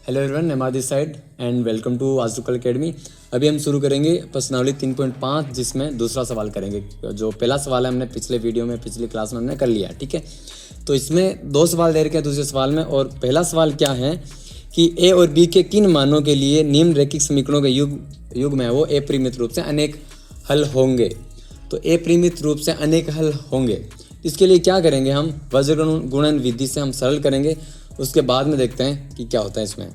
Hello everyone, M R this side and welcome to आजुकल academy. अभी हम शुरू करेंगे प्रश्नावली 3.5 जिसमें दूसरा सवाल करेंगे। जो पहला सवाल है हमने पिछले वीडियो में पिछली क्लास में हमने कर लिया, ठीक है। तो इसमें दो सवाल दे रखे हैं दूसरे सवाल में, और पहला सवाल क्या है कि ए और बी के किन मानों के लिए निम्न रैखिक समीकरणों के युग में वो अपरिमित रूप से अनेक हल होंगे। तो अपरिमित रूप से अनेक हल होंगे, इसके लिए क्या करेंगे, हम वज्र गुणन विधि से हम सरल करेंगे। उसके बाद में देखते हैं कि क्या होता है इसमें,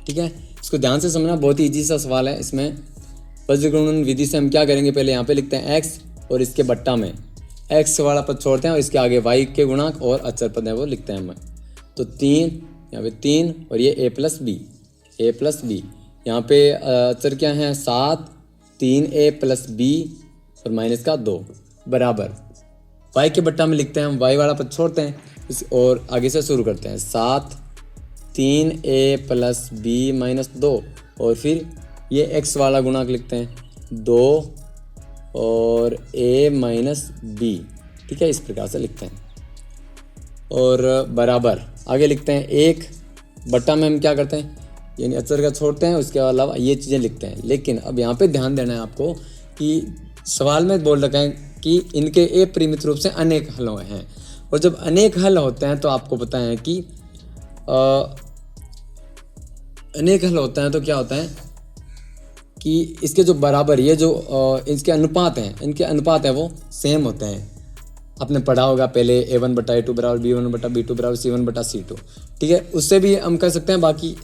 ठीक है। इसको ध्यान से समझना, बहुत ही इजी सा सवाल है। इसमें वज्र गुणन विधि से हम क्या करेंगे, पहले यहाँ पे लिखते हैं x और इसके बट्टा में x वाला पद छोड़ते हैं और इसके आगे y के गुणांक और अचर पद है वो लिखते हैं हम। तो 3 यहाँ पे 3 और ये a प्लस बी यहाँ पे अचर क्या है 7, 3a प्लस b और माइनस का 2 बराबर y के बट्टा में लिखते हैं हम, y वाला पद छोड़ते हैं और आगे से शुरू करते हैं 7, 3a प्लस b माइनस 2 और फिर ये x वाला गुणांक लिखते हैं 2 और a माइनस b, ठीक है। इस प्रकार से लिखते हैं और बराबर आगे लिखते हैं 1 बट्टा में हम क्या करते हैं, यानी अचर का छोड़ते हैं, उसके अलावा ये चीज़ें लिखते हैं। लेकिन अब यहाँ पे ध्यान देना है आपको कि सवाल में बोल रखा है कि इनके अपरिमित रूप से अनेक हल हैं, और जब अनेक हल होते हैं तो आपको पता है कि अनेक हल होता है तो क्या होता है कि इसके जो बराबर ये जो इसके अनुपात हैं, इनके अनुपात है वो सेम होते हैं। आपने पढ़ा होगा पहले a1 बटा a2 बराबर b1 बटा b2 बराबर c1 बटा c2, ठीक है। उससे भी हम कर सकते हैं। बाकी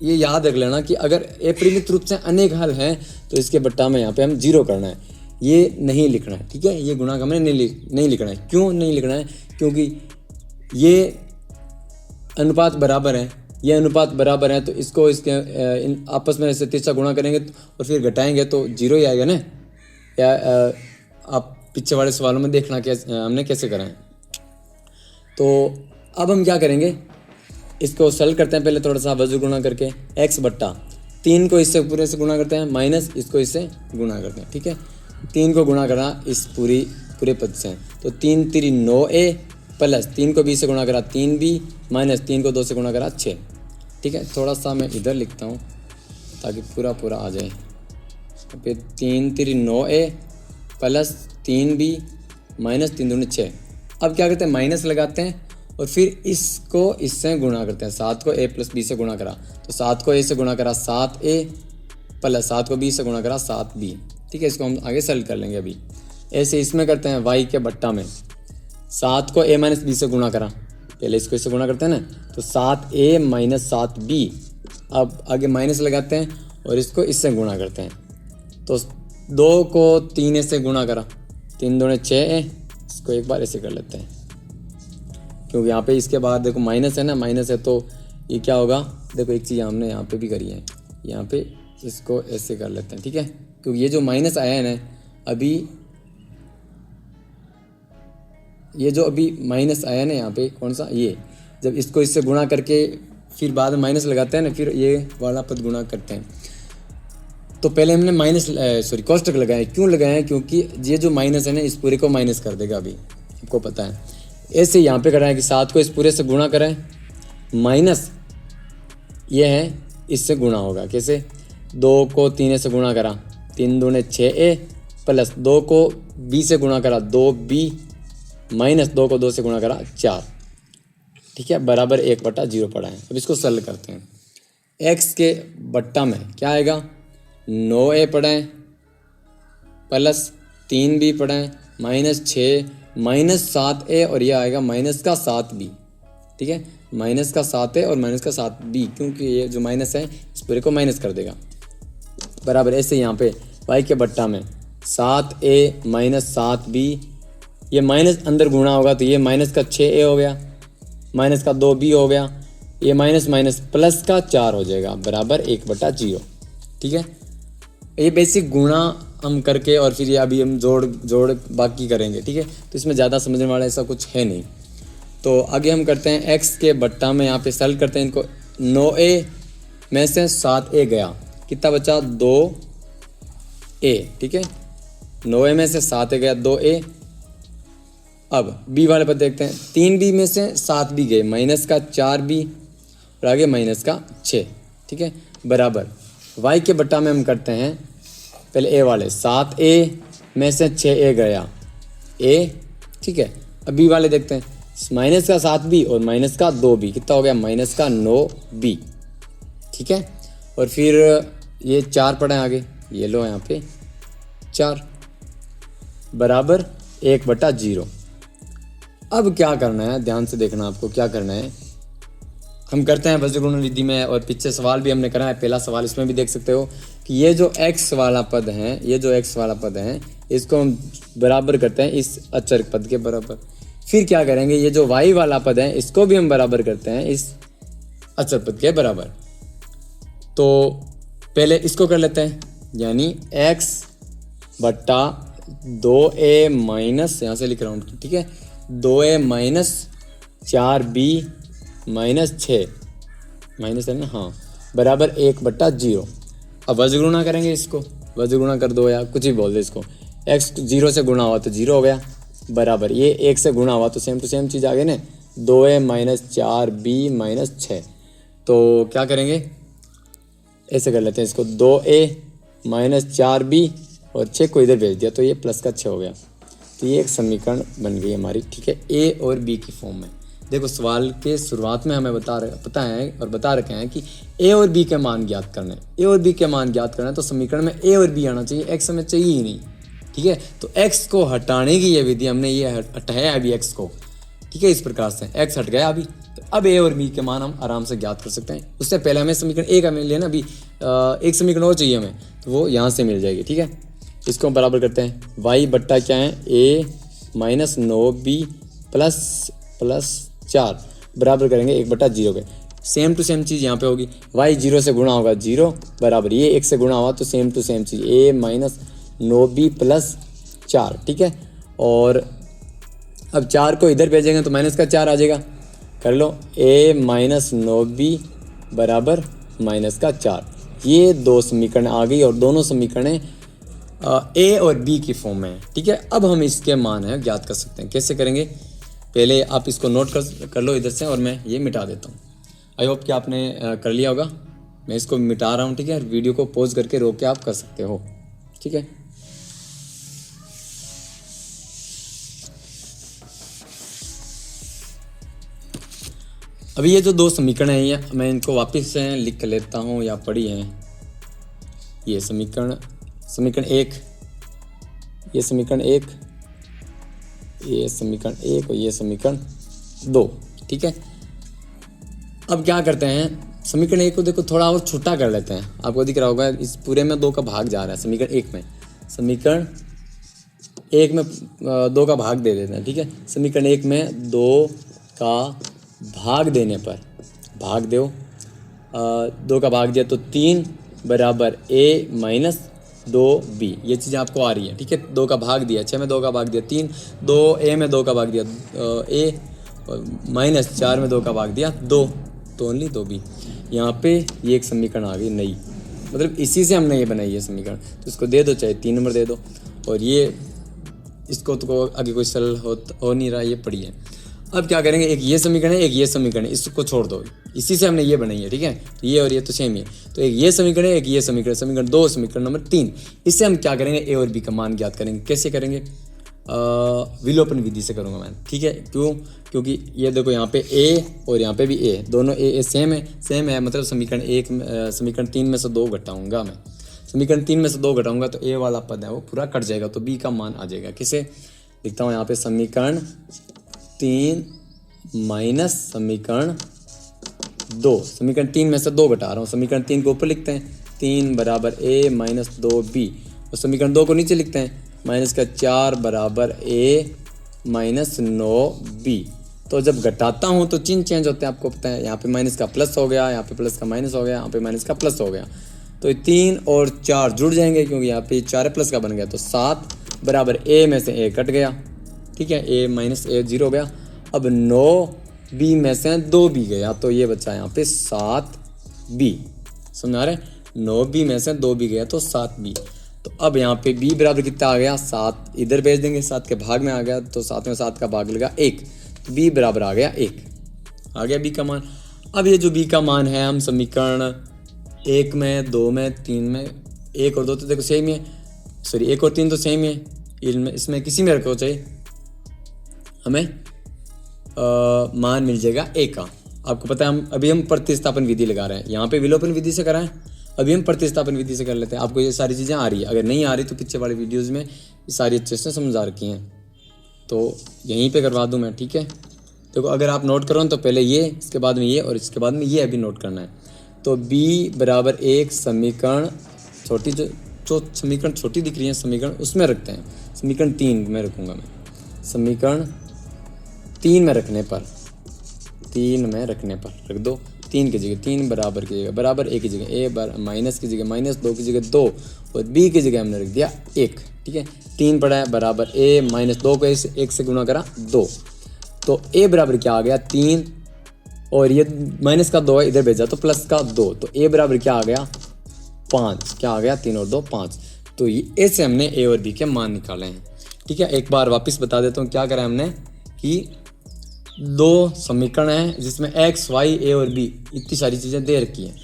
ये याद रख लेना कि अगर अपरिमित रूप से अनेक हल हैं तो इसके बट्टा में यहाँ पे हम 0 करना है, ये नहीं लिखना है, ठीक है। ये गुणांक हमें नहीं लिखना है। क्यों नहीं लिखना है? क्योंकि ये अनुपात बराबर है, ये अनुपात बराबर है, तो इसको इसके इन आपस में ऐसे तिरछा गुणा करेंगे और फिर घटाएंगे तो 0 ही आएगा ना। या आप पीछे वाले सवालों में देखना हमने कैसे करा है। तो अब हम क्या करेंगे, इसको सरल करते हैं। पहले थोड़ा सा वज्र गुणा करके x बट्टा 3 को इससे पूरे से गुणा करते हैं, माइनस इसको इससे गुणा करते हैं, ठीक है। 3 को गुणा करा इस पूरे पद से, तो 3 3 9a प्लस 3 को b से गुणा करा 3b माइनस 3 को 2 से गुणा करा 6, ठीक है। थोड़ा सा मैं इधर लिखता हूँ ताकि पूरा आ जाए। फिर 3 3 9a प्लस 3b माइनस 3 दूनी 6। अब क्या करते हैं, माइनस लगाते हैं और फिर इसको इससे गुणा करते हैं। 7 को a प्लस b से गुणा करा तो 7 को a से गुणा करा 7a प्लस 7 को b से गुणा करा 7b, ठीक है। इसको हम आगे सरल कर लेंगे। अभी ऐसे इसमें करते हैं y के बट्टा में 7 को a माइनस b से गुणा करा, पहले इसको इससे गुणा करते हैं ना, तो 7a माइनस 7b। अब आगे माइनस लगाते हैं और इसको इससे गुणा करते हैं, तो 2 को 3 से गुणा करा, 3 दूने 6a। इसको एक बार ऐसे कर लेते हैं क्योंकि यहाँ पे इसके बाद देखो माइनस है ना, माइनस है तो ये क्या होगा, देखो एक चीज़ हमने यहाँ पे भी करी है, यहाँ पे इसको ऐसे कर लेते हैं, ठीक है। क्योंकि ये जो माइनस आया है ना, अभी ये जो अभी माइनस आया ना यहाँ पे, कौन सा, ये जब इसको इससे गुणा करके फिर बाद में माइनस लगाते हैं ना, फिर ये वाला पद गुणा करते हैं। तो पहले हमने कोष्टक लगाए। क्यों लगाए? क्योंकि ये जो माइनस है ना, इस पूरे को माइनस कर देगा, अभी आपको पता है। ऐसे यहाँ पे कराएं कि 7 को इस पूरे से गुणा करें, माइनस ये है इससे गुणा होगा। कैसे? 2 को 3 से गुणा करा, 3 दूने 6a प्लस 2 को b से गुणा करा 2b माइनस 2 को 2 से गुणा करा 4, ठीक है, बराबर 1 बटा 0 पड़ा है। अब इसको सरल करते हैं। x के बट्टा में क्या आएगा, 9a पड़ा है प्लस 3b पड़ा है माइनस 6 माइनस 7a और ये आएगा माइनस का 7b, ठीक है। माइनस का 7a और माइनस का 7b, क्योंकि ये जो माइनस है इस पूरे को माइनस कर देगा, बराबर। ऐसे यहाँ पे y के बट्टा में 7a माइनस 7b, ये माइनस अंदर गुणा होगा तो ये माइनस का 6a हो गया, माइनस का 2b हो गया, ये माइनस माइनस प्लस का 4 हो जाएगा, बराबर 1 बटा 0, ठीक है। ये बेसिक गुणा हम करके और फिर ये अभी हम जोड़ बाकी करेंगे, ठीक है। तो इसमें ज़्यादा समझने वाला ऐसा कुछ है नहीं। तो आगे हम करते हैं x के बट्टा में, यहाँ पे सरल करते हैं इनको। 9a में से 7a गया, कितना बचा, 2a, ठीक है। 9a में से 7a गया 2a। अब b वाले पर देखते हैं, 3b में से 7b गए, माइनस का 4b और आगे माइनस का 6, ठीक है, बराबर y के बट्टा में हम करते हैं पहले a वाले 7a में से 6a गया a, ठीक है। अब b वाले देखते हैं, माइनस का 7b और माइनस का 2b कितना हो गया, माइनस का 9b, ठीक है। और फिर ये 4 पड़े आगे, ये लो यहाँ पे 4 बराबर 1/0। अब क्या करना है, ध्यान से देखना आपको क्या करना है। हम करते हैं वज्रगुणन विधि में, और पीछे सवाल भी हमने करा है, पहला सवाल इसमें भी देख सकते हो कि ये जो x वाला पद है, ये जो x वाला पद है, इसको हम बराबर करते हैं इस अचर पद के बराबर। फिर क्या करेंगे, ये जो y वाला पद है इसको भी हम बराबर करते हैं इस अचर पद के बराबर। तो पहले इसको कर लेते हैं, यानी x बट्टा 2a माइनस, यहाँ से लिख रहा हूँ, ठीक है, 2a minus 4b minus 6 minus है ना, हाँ, बराबर 1/0। अब वज्र गुणा करेंगे इसको, वज्र गुणा कर दो या कुछ भी बोल दो इसको, x 0 से गुणा हुआ तो 0 हो गया, बराबर ये 1 से गुणा हुआ तो सेम टू सेम चीज़ आ गई ना, 2a माइनस 4b माइनस 6। तो क्या करेंगे, ऐसे कर लेते हैं इसको, 2a माइनस 4b और 6 को इधर भेज दिया तो ये प्लस का 6 हो गया। तो ये एक समीकरण बन गई हमारी, ठीक है, a और b की फॉर्म में। देखो सवाल के शुरुआत में हमें पता है और बता रखे हैं कि a और b के मान ज्ञात करने, a और b के मान ज्ञात करना है, तो समीकरण में a और b आना चाहिए, x हमें चाहिए ही नहीं, ठीक है। तो x को हटाने की ये विधि हमने ये हटाया अभी x को, ठीक है, इस प्रकार से x हट गया अभी। तो अब a और b के मान हम आराम से ज्ञात कर सकते हैं। उससे पहले हमें समीकरण a का मिल लिया ना, अभी एक समीकरण और चाहिए हमें, तो वो यहाँ से मिल जाएगी, ठीक है। इसको हम बराबर करते हैं, y बट्टा क्या है, a माइनस 9b प्लस 4 बराबर करेंगे 1/0 के। सेम टू सेम चीज़ यहाँ पे होगी, y 0 से गुणा होगा 0 बराबर ये 1 से गुणा हुआ तो सेम टू सेम चीज़ a माइनस 9b प्लस 4, ठीक है। और अब 4 को इधर भेजेंगे तो माइनस का 4 आ जाएगा, कर लो, a माइनस 9b बराबर माइनस का 4। ये दो समीकरण आ गई और दोनों समीकरण a और b की फॉर्म में है, ठीक है। अब हम इसके मान है ज्ञात कर सकते हैं, कैसे करेंगे, पहले आप इसको नोट कर लो इधर से, और मैं ये मिटा देता हूँ। आई होप कि आपने कर लिया होगा। मैं इसको मिटा रहा हूँ, ठीक है, वीडियो को पॉज करके रोक के आप कर सकते हो, ठीक है। अभी ये जो दो समीकरण हैं, ये मैं इनको वापस से लिख लेता हूँ या पढ़ी हैं। ये समीकरण 1, ये समीकरण 1, ये समीकरण 1 और ये समीकरण 2, ठीक है। अब क्या करते हैं, समीकरण 1 को देखो थोड़ा और छोटा कर लेते हैं, आपको दिख रहा होगा इस पूरे में 2 का भाग जा रहा है, समीकरण 1 में 2 का भाग दे देते हैं, ठीक है। समीकरण 1 में 2 का भाग देने पर, भाग दो, 2 का भाग दिया तो 3 बराबर a माइनस 2b, ये चीज़ आपको आ रही है, ठीक है। 2 का भाग दिया, 6 में 2 का भाग दिया 3, 2a में 2 का भाग दिया a, माइनस 4 में 2 का भाग दिया 2, तो ओनली 2b। यहाँ पे ये एक समीकरण आ गई नई, मतलब इसी से हमने ये बनाई है समीकरण, तो इसको दे दो, चाहे 3 नंबर दे दो। और ये इसको तो आगे कोई सरल हो नहीं रहा, ये पड़ी है। अब क्या करेंगे, एक ये समीकरण है, एक ये समीकरण है, इसको छोड़ दो, इसी से हमने ये बनाई है, ठीक है। तो ये और ये तो सेम ही है, तो एक ये समीकरण है, एक ये समीकरण, समीकरण 2, समीकरण नंबर 3। इससे हम क्या करेंगे, ए और बी का मान ज्ञात करेंगे। कैसे करेंगे, विलोपन विधि से करूँगा मैं, ठीक है। क्योंकि ये देखो यहाँ पे ए और यहाँ पे भी ए, दोनों ए सेम है, मतलब समीकरण 3 में से 2 घटाऊंगा मैं, समीकरण 3 में से 2 घटाऊंगा तो ए वाला पद है वो पूरा कट जाएगा, तो बी का मान आ जाएगा। किसे लिखता हूँ यहाँ पे, समीकरण 3 माइनस समीकरण 2, समीकरण 3 में से 2 घटा रहा हूँ, समीकरण 3 को ऊपर लिखते हैं, 3 बराबर a माइनस 2b, और समीकरण 2 को नीचे लिखते हैं, माइनस का 4 बराबर a माइनस 9b। तो जब घटाता हूँ तो चिन्ह चेंज होते हैं, आपको पता है, यहाँ पे माइनस का प्लस हो गया, यहाँ पे प्लस का माइनस हो गया, यहाँ पे माइनस का प्लस हो गया, तो 3 और 4 जुड़ जाएंगे, क्योंकि यहाँ पे 4 प्लस का बन गया, तो 7 बराबर a में से a कट गया, ठीक है, a माइनस a 0 हो गया। अब 9b में से 2b गया, तो ये बचा यहाँ पे 7b, समझ आ रहा है, 9b में से 2b गया तो 7b। तो अब यहाँ पे b बराबर कितना आ गया, 7 इधर भेज देंगे, 7 के भाग में आ गया, तो 7 में 7 का भाग लगा 1, तो b बराबर आ गया 1, आ गया b का मान। अब ये जो b का मान है, हम समीकरण 1 में, 2 में, 3 में, 1 और 2 तो देखो सेम ही है, सॉरी 1 और 3 तो सेम ही है, इसमें किसी में रखो चाहे हमें मान मिल जाएगा a का। आपको पता है हम प्रतिस्थापन विधि लगा रहे हैं, यहाँ पे विलोपन विधि से कराएं, अभी हम प्रतिस्थापन विधि से कर लेते हैं। आपको ये सारी चीज़ें आ रही है, अगर नहीं आ रही तो पीछे वाले वीडियोज़ में ये सारी अच्छे से समझा रखी हैं, तो यहीं पे करवा दूँ मैं, ठीक है। देखो अगर आप नोट करो तो पहले ये, इसके बाद में ये और इसके बाद में ये अभी नोट करना है। तो b बराबर 1 समीकरण छोटी जो समीकरण छोटी दिख रही है समीकरण, उसमें रखते हैं। समीकरण 3 में रखूँगा मैं, समीकरण 3 में रखने पर रख दो। 3 की जगह 3, बराबर की जगह बराबर, a की जगह a, माइनस की जगह माइनस, 2 की जगह 2 और b की जगह हमने रख दिया 1, ठीक है। 3 पड़ा है बराबर a माइनस 2 को 1 से गुणा करा 2, तो a बराबर क्या आ गया 3, और ये माइनस का 2 है इधर भेजा तो प्लस का 2, तो a बराबर क्या आ गया 5, क्या आ गया 3 और 2 5। तो ये ऐसे हमने a और b के मान निकाले हैं, ठीक है। एक बार वापस बता देता हूँ क्या करा हमने कि 2 समीकरण हैं जिसमें x, y, a और b इतनी सारी चीज़ें दे रखी हैं।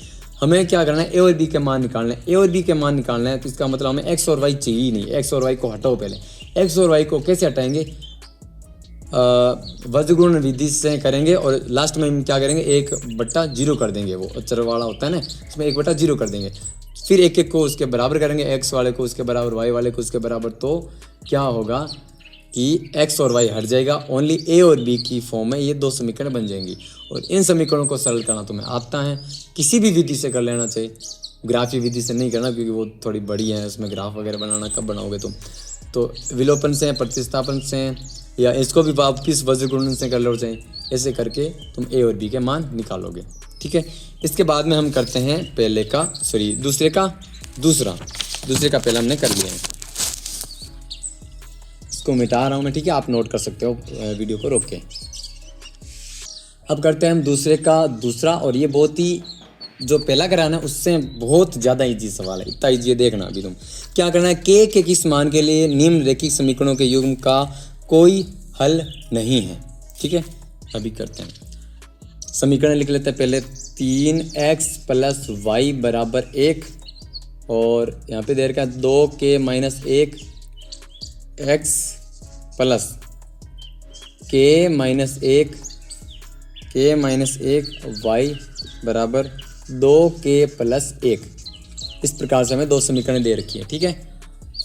हमें क्या करना है, a और b के मान निकालना है। a और b के मान निकालना है तो इसका मतलब हमें x और y चाहिए ही नहीं, x और y को हटाओ पहले। x और y को कैसे हटाएंगे, वज्रगुण विधि से करेंगे और लास्ट में हम क्या करेंगे 1/0 कर देंगे, वो अचर वाला होता है ना, उसमें 1/0 कर देंगे। फिर एक एक को उसके बराबर करेंगे, x वाले को उसके बराबर, y वाले को उसके बराबर, तो क्या होगा कि x और y हट जाएगा, ओनली a और b की फॉर्म में ये 2 समीकरण बन जाएंगी। और इन समीकरणों को सरल करना तुम्हें आता है, किसी भी विधि से कर लेना चाहिए, ग्राफीय विधि से नहीं करना क्योंकि वो थोड़ी बड़ी है, उसमें ग्राफ वगैरह बनाना कब बनाओगे तुम। तो विलोपन से, प्रतिस्थापन से, या इसको भी वापिस वज्रगुणन से कर लो चाहिए, ऐसे करके तुम a और b के मान निकालोगे, ठीक है। इसके बाद में हम करते हैं दूसरे का पहला हमने कर लिया है, इसको मिटा रहा हूँ मैं, ठीक है। आप नोट कर सकते हो वीडियो को रोक के। अब करते हैं हम दूसरे का दूसरा, और ये बहुत ही, जो पहला कराना है उससे बहुत ज़्यादा इजी सवाल है, इतना इजी है, देखना अभी तुम क्या करना है। के किस मान के लिए निम्नलिखित समीकरणों के युग्म का कोई हल नहीं है, ठीक है। अभी करते हैं, समीकरण लिख लेते हैं पहले। 3x + y बराबर 1, और यहाँ पे दे रखा है 2k - 1 x plus k - 1 y बराबर 2k + 1। इस प्रकार से हमें 2 समीकरण दे रखी है, ठीक है।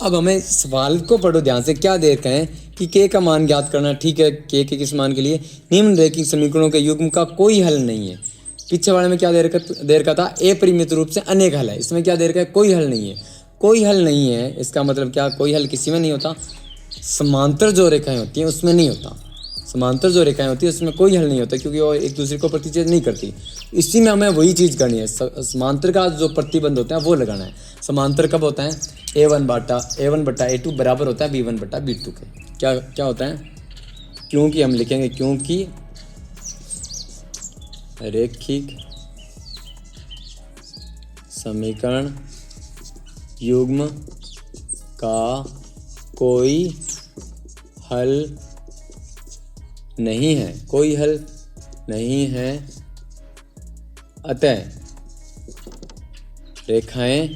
अब हमें सवाल को पढ़ो ध्यान से, क्या दे रखा है कि k का मान ज्ञात करना, ठीक है। k के किस मान के लिए निम्नलिखित समीकरणों के युग्म का कोई हल नहीं है। पीछे वाले में क्या दे रखा था, अपरिमित रूप से अनेक हल है, इसमें क्या दे रखा है, कोई हल नहीं है। कोई हल नहीं है इसका मतलब क्या, कोई हल किसी में नहीं होता, समांतर जो रेखाएं होती हैं उसमें नहीं होता, समांतर जो रेखाएं होती है उसमें कोई हल नहीं होता, क्योंकि वो एक दूसरे को प्रतिच्छेद नहीं करती। इसी में हमें वही चीज़ करनी है, समांतर का जो प्रतिबंध होता है वो लगाना है। समांतर कब होता है, a1/a2 बराबर होता है b1/b2 के। क्या होता है, क्योंकि हम लिखेंगे क्योंकि रैखिक समीकरण युग्म का कोई हल नहीं है, कोई हल नहीं है, अतः रेखाएं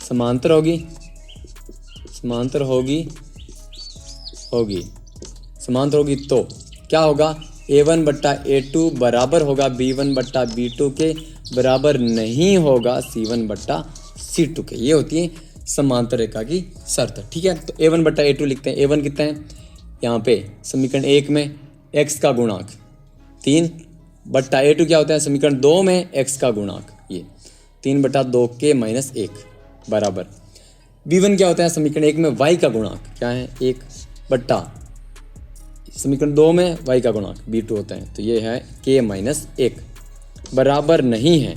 समांतर होगी, तो क्या होगा, a1/a2 बराबर होगा b1/b2 के, बराबर नहीं होगा c1/c2 के। ये होती है समांतर रेखा की शर्त, ठीक है। तो a1/a2 लिखते हैं। a1 कितना है, यहाँ पे समीकरण 1 में x का गुणांक 3/a2 क्या होता है, समीकरण 2 में x का गुणांक, ये 3/2k - 1 बराबर b1 क्या होता है, समीकरण 1 में y का गुणांक क्या है, 1 समीकरण 2 में y का गुणांक b2 होता है, तो ये है k - 1 बराबर नहीं है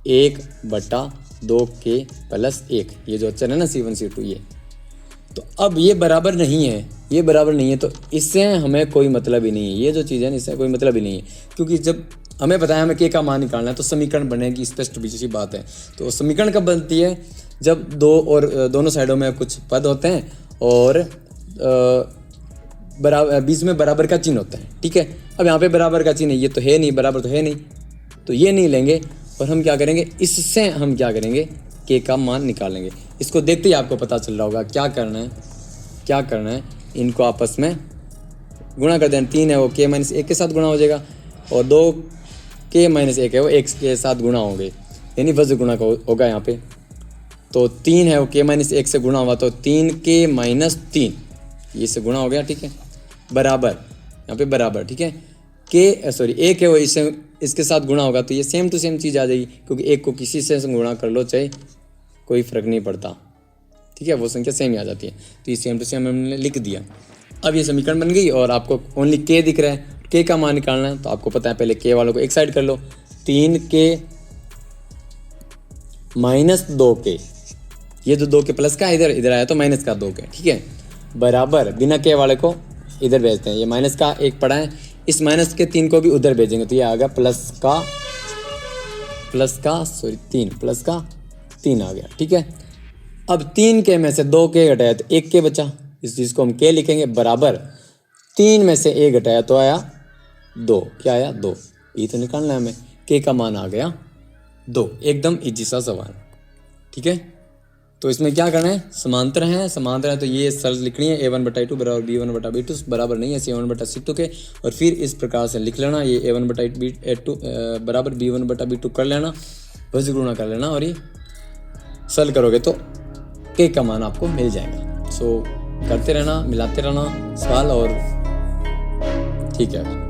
1/2k + 1। ये जो अचर है ना c1 c2, ये तो अब ये बराबर नहीं है, तो इससे हमें कोई मतलब ही नहीं है। ये जो चीज़ है ना, इससे कोई मतलब ही नहीं है, क्योंकि जब हमें पता है हमें k का मान निकालना है तो समीकरण बनेगी, स्पष्ट सी बात है। तो समीकरण कब बनती है, जब दोनों साइडों में कुछ पद होते हैं और बराबर, बीच में बराबर का चिन्ह होता है, ठीक है। अब यहाँ पे बराबर का चिन्ह है, ये तो है नहीं, बराबर तो है नहीं, तो ये नहीं लेंगे और हम क्या करेंगे, इससे हम क्या करेंगे, के का मान निकालेंगे। इसको देखते ही आपको पता चल रहा होगा क्या करना है, क्या करना है, इनको आपस में गुणा कर देना। 3 है वो k माइनस 1 के साथ गुणा हो जाएगा और 2 k माइनस 1 है वो x के साथ गुणा होंगे, यानी वज्र गुणा होगा यहाँ पे। तो 3 है वो k माइनस 1 से गुणा हुआ तो 3k माइनस 3, ये से गुणा हो गया, ठीक है, बराबर, यहाँ पे बराबर, ठीक है। सॉरी 1 है वो इसके साथ गुणा होगा तो ये सेम टू सेम चीज़ आ जाएगी, क्योंकि 1 को किसी से गुणा कर लो चाहे कोई फ़र्क नहीं पड़ता, ठीक है, वो संख्या सेम ही आ जाती है। तो ये सेम टू सेम हमने लिख दिया। अब ये समीकरण बन गई और आपको ओनली k दिख रहा है, k का मान निकालना है। तो आपको पता है, पहले k वालों को एक साइड कर लो, 3k माइनस 2k, ये जो 2k प्लस का इधर इधर आया तो माइनस का 2k, ठीक है, बराबर बिना k वाले को इधर भेजते हैं। ये माइनस का 1 पड़ा है, इस माइनस के 3 को भी उधर भेजेंगे तो ये आ गया प्लस का सॉरी 3 प्लस का 3 आ गया, ठीक है। अब 3k में से 2k घटाया तो 1k बचा, इस चीज़ को हम k लिखेंगे, बराबर 3 में से 1 घटाया तो आया 2, क्या आया 2, ये तो निकालना है हमें, k का मान आ गया 2, एकदम इजी सा सवाल, ठीक है। तो इसमें क्या करना है, समांतर है तो ये शर्त लिखनी है, a1/2 बराबर b1/b2 बराबर नहीं है c1/c2 के, और फिर इस प्रकार से लिख लेना, ये a1/b2 बराबर b1/b2 कर लेना, वज्र गुणा कर लेना और ये सल करोगे तो k का मान आपको मिल जाएगा। सो करते रहना, मिलाते रहना सवाल, और ठीक है।